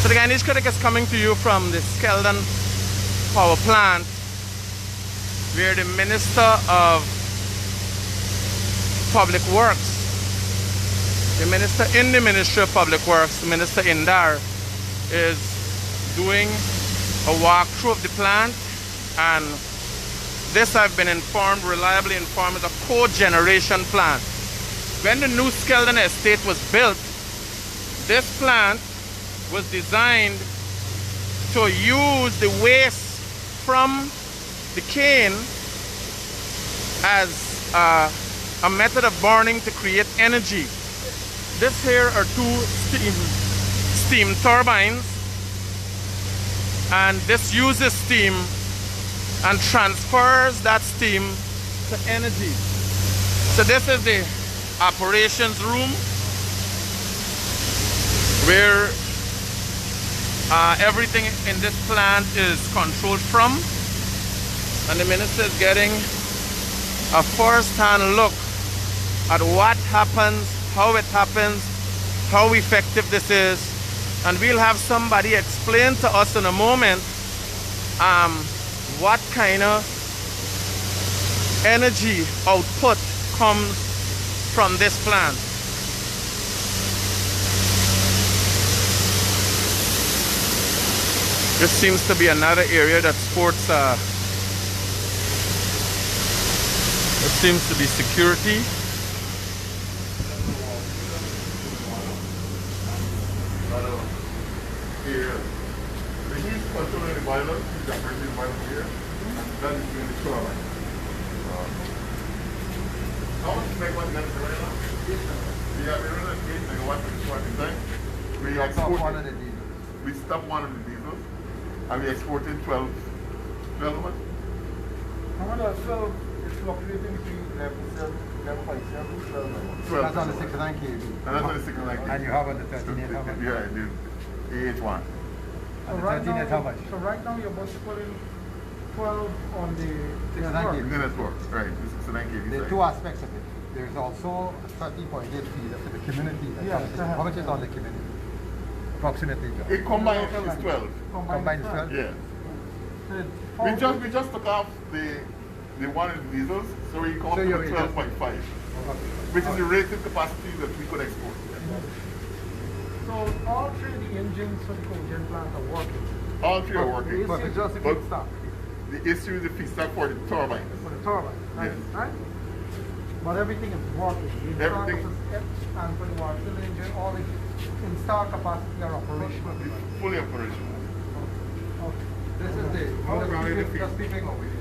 So the Guyanese Critic is coming to you from the SKELDON power plant, where the Minister of Public Works, the Minister in the Ministry of Public Works, the Minister Indar, is doing a walkthrough of the plant, and this, I've been informed, reliably informed, is a cogeneration plant. When the new SKELDON estate was built, this plant was designed to use the waste from the cane as a method of burning to create energy. This here are two steam turbines, and this uses steam and transfers that steam to energy. So this is the operations room, where everything in this plant is controlled from, and the minister is getting a first-hand look at what happens, how it happens, how effective this is, and we'll have somebody explain to us in a moment what kind of energy output comes from this plant. This seems to be another area that sports, there seems to be security. Here, the heat controlling the boiler, he's operating the boiler here, and that is doing the turbine. How much megawatt is that right now? We have 8 megawatts in time. We exported, we stopped one of the diesels, and we exported 12 of it. How much so it's fluctuating between 11.7, 12. That's on the 69 kV. And that's on the 69 kV. And you have on the 13 how much? Yeah, the AH1. And the 13 at how much? So right now you're about to put in 12 on the 69 kV. The network, right, the 69 kV. There are two aspects of it. There's also a 30.8 feeder for the community. How much is on the community? Approximately. It combined is 12. Combined is 12? Yeah. We just took off the one in the diesels, so we come to 12.5, which is the rated capacity that we could export. So all three of the engines for the cogen plant are working? All three are working. But it's just the feedstock? The issue is the feedstock for the turbine. For the turbine, right? Yes. Right? But everything is working. The Everything. And for the water engine, all the installed capacity are operational. It's fully operational. Okay. This is the just peeping over here.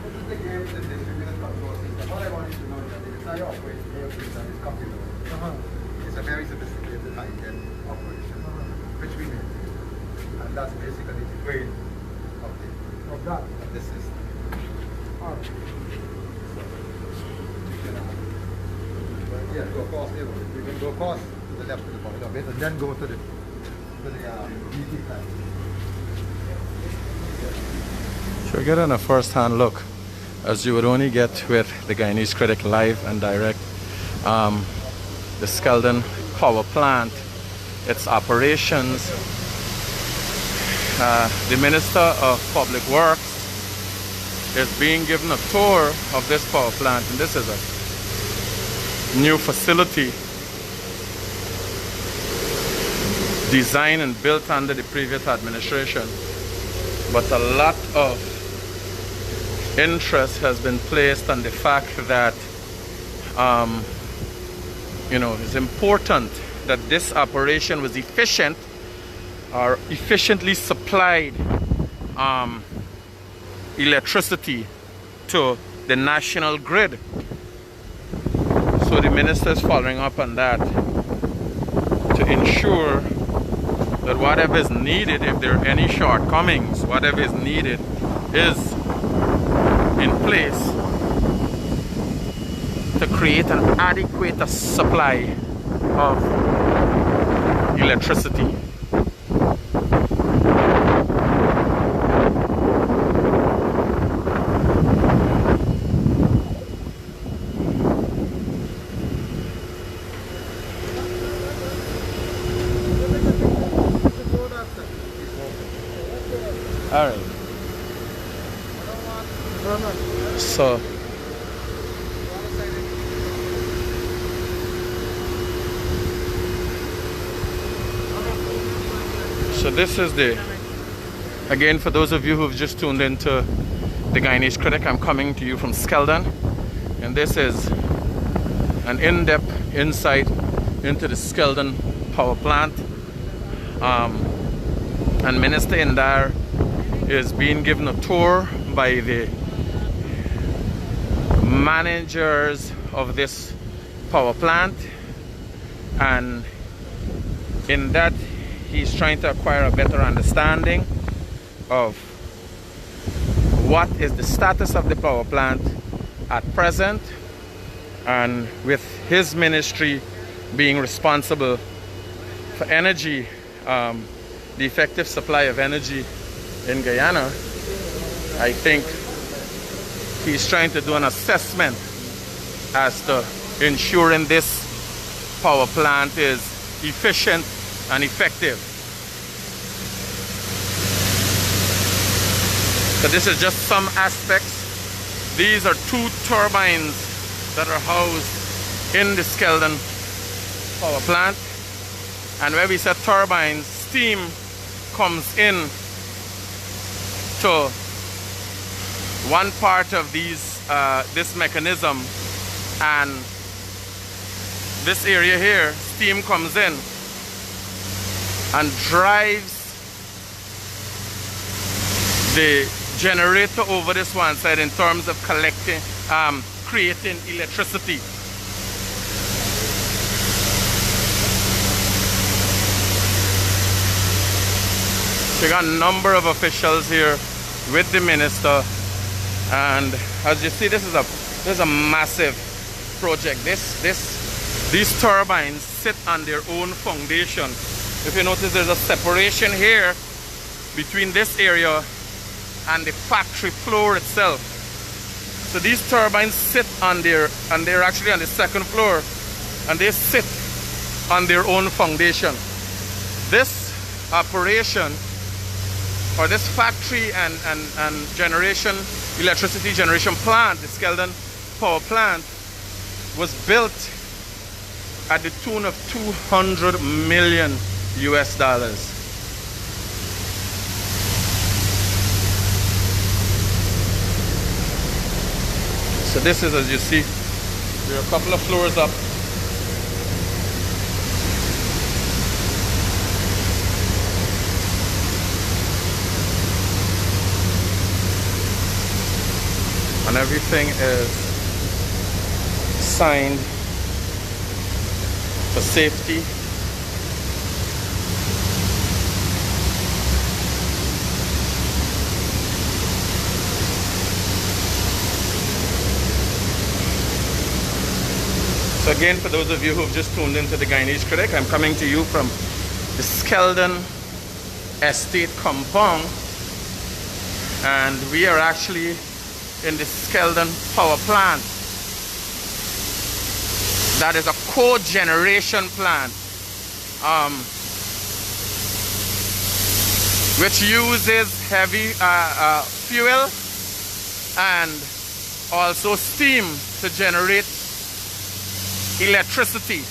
This is the game with the distributed control system. What I want you to know is that the entire operation here is computer. It's a very sophisticated high-end operation, which we maintain. And that's basically the brain of the system. All right. Yeah, go across there. We can go across to the left of the boiler bit and then go to the DT side. So we're getting a first-hand look, as you would only get with the Guyanese Critic live and direct. The SKELDON power plant, its operations. The Minister of Public Works is being given a tour of this power plant, and this is a new facility designed and built under the previous administration, but a lot of interest has been placed on the fact that it's important that this operation was efficient or efficiently supplied electricity to the national grid. So the minister is following up on that to ensure that whatever is needed, if there are any shortcomings, whatever is needed is in place to create an adequate supply of electricity. All right. So this is again, for those of you who've just tuned into the Guyanese Critic, I'm coming to you from SKELDON, and this is an in-depth insight into the SKELDON power plant. And Minister Indar is being given a tour by the managers of this power plant, and in that he's trying to acquire a better understanding of what is the status of the power plant at present, and with his ministry being responsible for energy, the effective supply of energy in Guyana, I think he's trying to do an assessment as to ensuring this power plant is efficient and effective. So this is just some aspects. These are 2 turbines that are housed in the SKELDON power plant. And where we said turbines, steam comes in to one part of this mechanism, and this area here, steam comes in and drives the generator over this one side in terms of collecting, creating electricity. We got a number of officials here with the minister, and as you see, this is a massive project. These turbines sit on their own foundation. If you notice, there's a separation here between this area and the factory floor itself. So these turbines sit on and they're actually on the 2nd floor, and they sit on their own foundation. This operation, or this factory and generation, electricity generation plant, the SKELDON power plant, was built at the tune of $200 million US. So this is, as you see, we're a couple of floors up. And everything is signed for safety. So again, for those of you who have just tuned into the Guyanese Critic, I'm coming to you from the SKELDON estate compound, and we are actually in the SKELDON power plant. That is a cogeneration plant, which uses heavy fuel and also steam to generate electricity.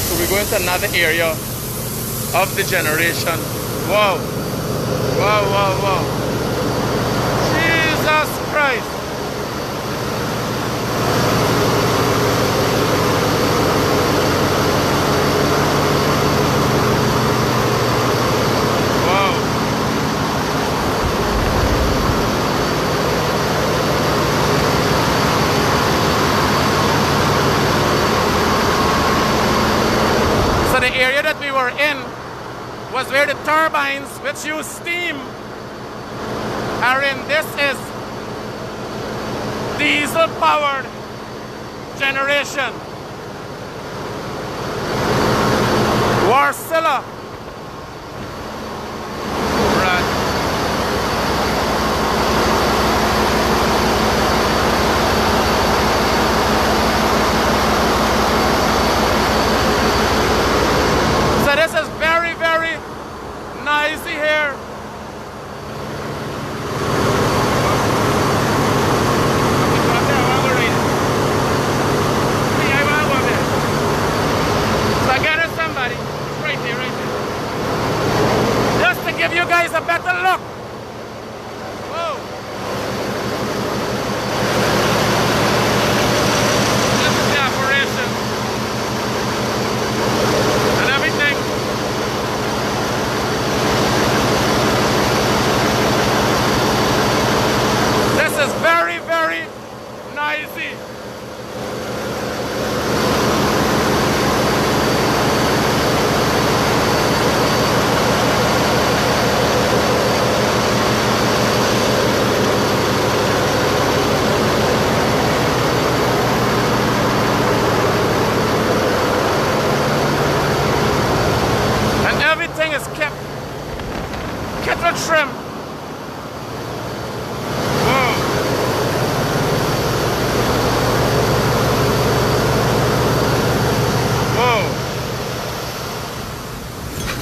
So we go into another area of the generation. Wow. Wow, wow, wow. Jesus Christ. Wow. So the area that we were in was where the turbines, which use steam, are in. This is diesel powered generation. Warcilla. Right.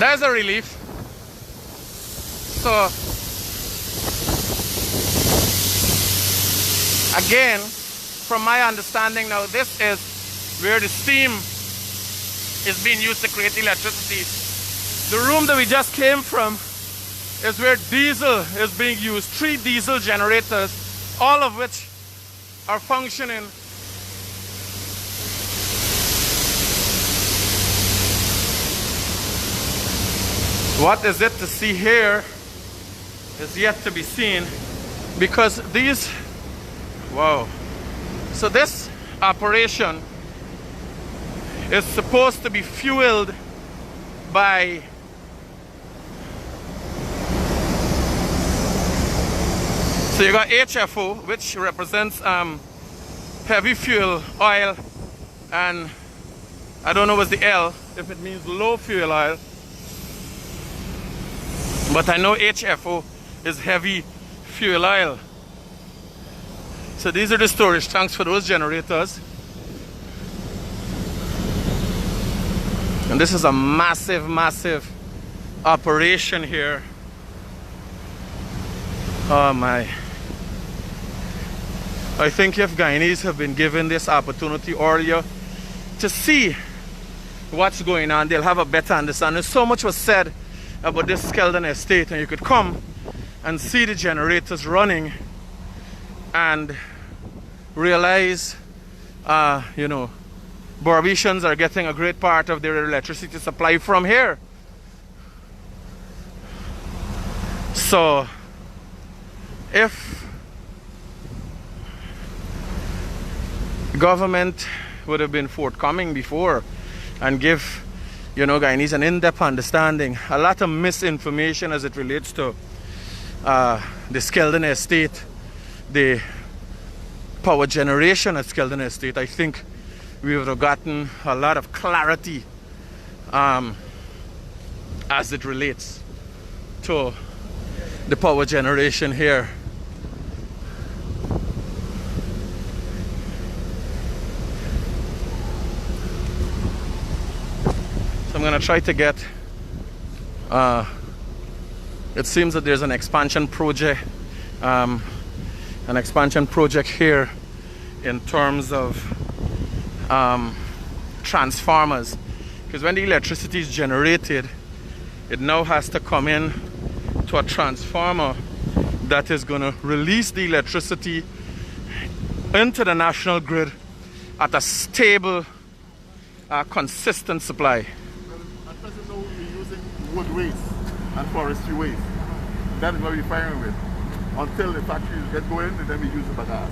there's a relief. So again, from my understanding now, this is where the steam is being used to create electricity. The room that we just came from is where diesel is being used. 3 diesel generators, all of which are functioning. What is it to see here is yet to be seen, because these, wow. So this operation is supposed to be fueled by so you got HFO, which represents heavy fuel oil, and I don't know what's the L, if it means low fuel oil, but I know HFO is heavy fuel oil. So these are the storage tanks for those generators. And this is a massive, massive operation here. Oh my. I think if Guyanese have been given this opportunity earlier to see what's going on, they'll have a better understanding. So much was said about this SKELDON estate, and you could come and see the generators running and realize, you know, Barbicians are getting a great part of their electricity supply from here. So if government would have been forthcoming before and give, you know, Guyanese an in-depth understanding, a lot of misinformation as it relates to the SKELDON estate, the power generation at SKELDON estate, I think we would have gotten a lot of clarity as it relates to the power generation here. So I'm going to try to get, it seems that there's an expansion project here in terms of transformers, because when the electricity is generated, it now has to come in to a transformer that is going to release the electricity into the national grid at a stable, consistent supply. At present now we're using wood waste and forestry waste. That is what we're firing with. Until the factories get going, and then we use the gas.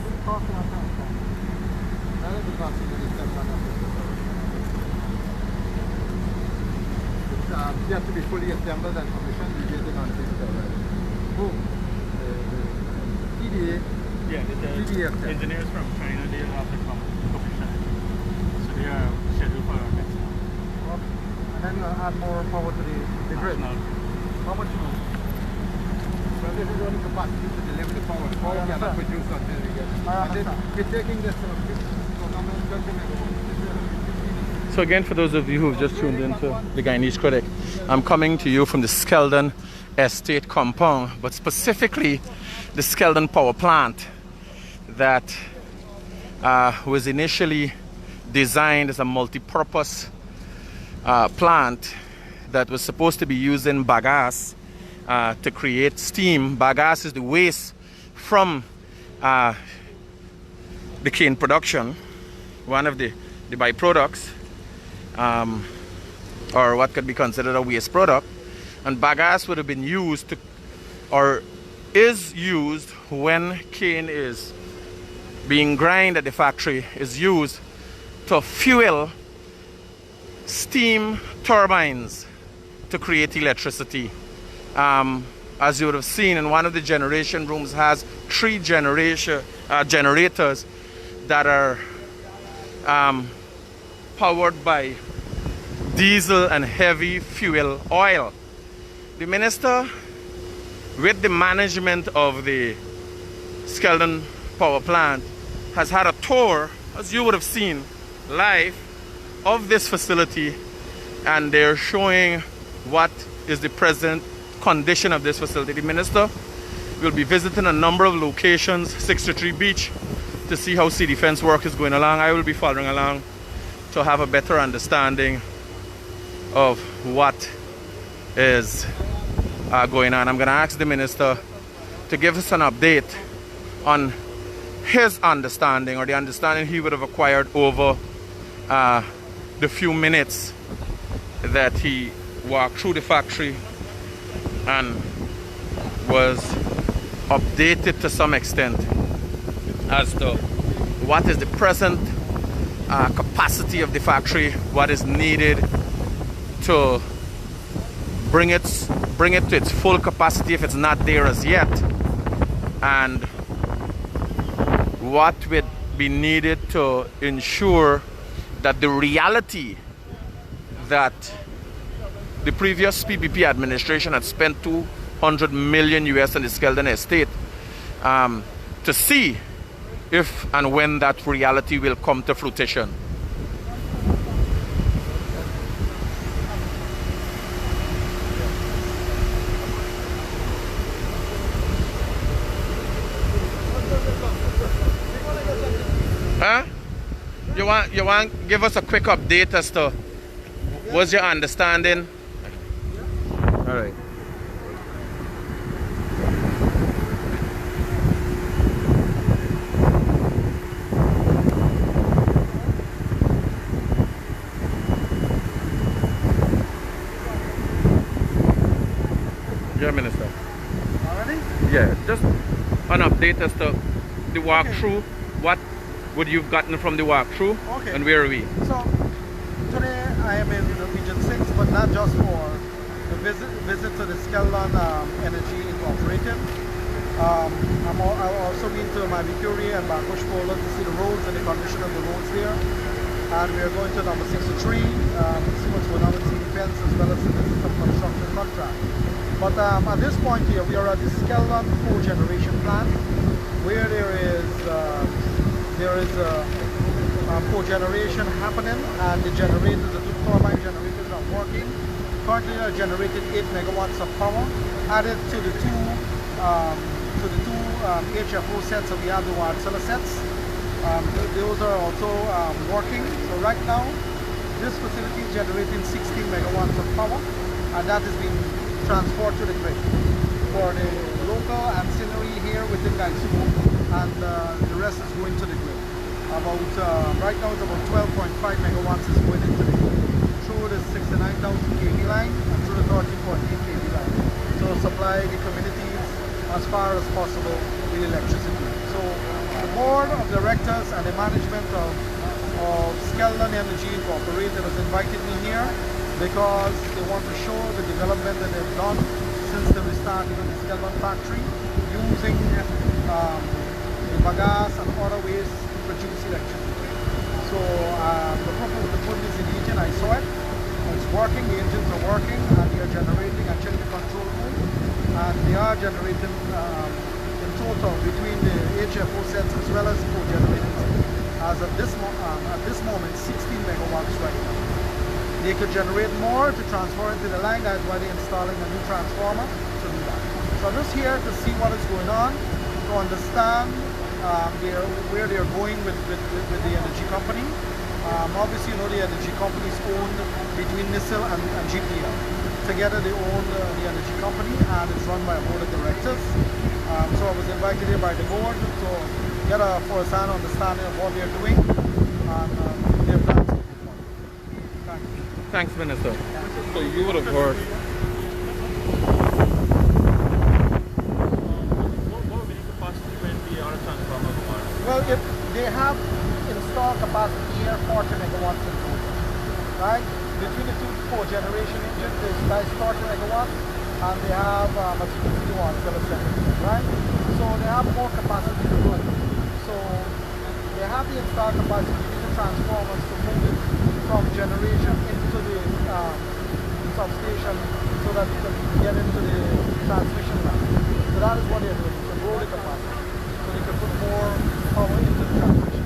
You have to be fully assembled and commissioned. You get it on PDA. Yeah, the engineers from China, they have to come commission. So they are scheduled for next month. And then add more power to the grid. How much more? So this is only capacity to deliver the power. The power cannot produce until we get. We're taking this So again, for those of you who have just tuned into the Guyanese Critic, I'm coming to you from the SKELDON estate compound, but specifically the SKELDON power plant that was initially designed as a multi-purpose plant that was supposed to be using bagasse to create steam. Bagasse is the waste from the cane production, one of the byproducts, or what could be considered a waste product. And bagasse would have been used to, or is used when cane is being ground at the factory, is used to fuel steam turbines to create electricity. As you would have seen, in one of the generation rooms has 3 generators that are powered by diesel and heavy fuel oil. The minister, with the management of the SKELDON power plant, has had a tour, as you would have seen live, of this facility, and they're showing what is the present condition of this facility. The minister will be visiting a number of locations, 63 Beach, to see how sea defense work is going along. I will be following along to have a better understanding of what is going on. I'm going to ask the minister to give us an update on his understanding, or the understanding he would have acquired over the few minutes that he walked through the factory and was updated to some extent as to what is the present capacity of the factory, what is needed to bring it to its full capacity if it's not there as yet, and what would be needed to ensure that the reality that the previous PPP administration had spent $200 million US on the SKELDON estate, to see if and when that reality will come to fruition. Huh? You want to give us a quick update as to what's your understanding? All right. Yeah, Minister. Already? Yeah, just an update as to the walkthrough. What would you've gotten from the walkthrough? Okay. And where are we? So today I am in Region 6, but not just for the visit to the SKELDON Energy Incorporated. I've also been to Mabikuri and Bakush Pola to see the roads and the condition of the roads there. And we are going to number 63, see what's going on with sea defense as well as some construction contract. But at this point here, we are at the SKELDON cogeneration plant, where there is cogeneration happening, and the generators, the two turbine generators are working. Currently, they are generating 8 megawatts of power, added to the two HFO sets that we have, the Wardzilla sets. Those are also working. So right now, this facility is generating 16 megawatts of power, and that is being transported to the grid for the local ancillary here within Gaisumo, and the rest is going to the grid. Right now it's about 12.5 megawatts is going into the grid through the 69,000 kV line and through the 13.8 kV line. So supply the communities as far as possible with electricity. So the board of directors and the management of SKELDON Energy Incorporated has invited me here because they want to show the development that they've done since they restarted the SKELDON factory, using the bagasse and other ways to produce electricity. So the put is in the engine, I saw it. It's working, the engines are working, and they are generating actually the control room. And they are generating in total between the HFO sets as well as co-generators. As at this moment, 16 megawatts right now. They could generate more to transfer into the line. That's why they're installing a new transformer to do that. So I'm just here to see what is going on, to understand where they're going with the energy company. Obviously, you know, the energy company is owned between NISIL and GPL. Together they own the energy company, and it's run by a board of directors. So I was invited here by the board to get a first-hand understanding of what they're doing and their plans. Thank you. Thanks, Minister. So you would have heard. What would be the capacity when the other transformer go on? Well, if they have installed capacity here 40 megawatts in total, right? Between the two cogeneration engines, there's 40 megawatts, and they have a 51, right? So they have more capacity to run. So they have the installed capacity in the transformers to move it from generation into the substation so that it can get into the transmission line. So that is what they're doing, to grow the capacity, so they can put more power into the transmission.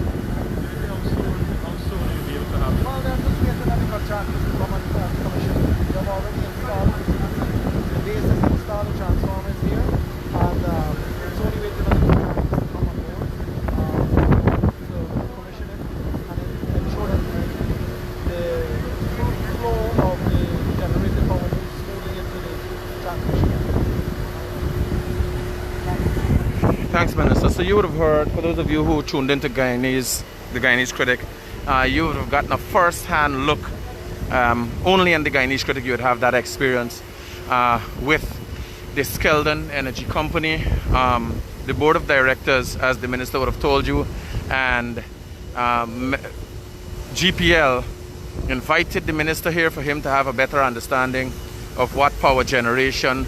How soon will you be able to have it? Well, they're just waiting on the contractors to come and commission. They've already installed installed. The base is installed, the transformer is here, and it's only waiting on the mechanics to come on board to commission it and ensure that the flow of the generated power moves smoothly into the transmission. Thanks, Minister. So you would have heard, for those of you who tuned into the Guyanese Critic, you would have gotten a first-hand look. Only in the Guyanese Critic you would have that experience with the SKELDON Energy Company, the board of directors, as the minister would have told you, and GPL invited the minister here for him to have a better understanding of what power generation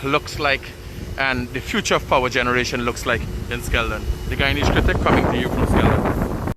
looks like and the future of power generation looks like in SKELDON. The Guyanese Critic coming to you from SKELDON.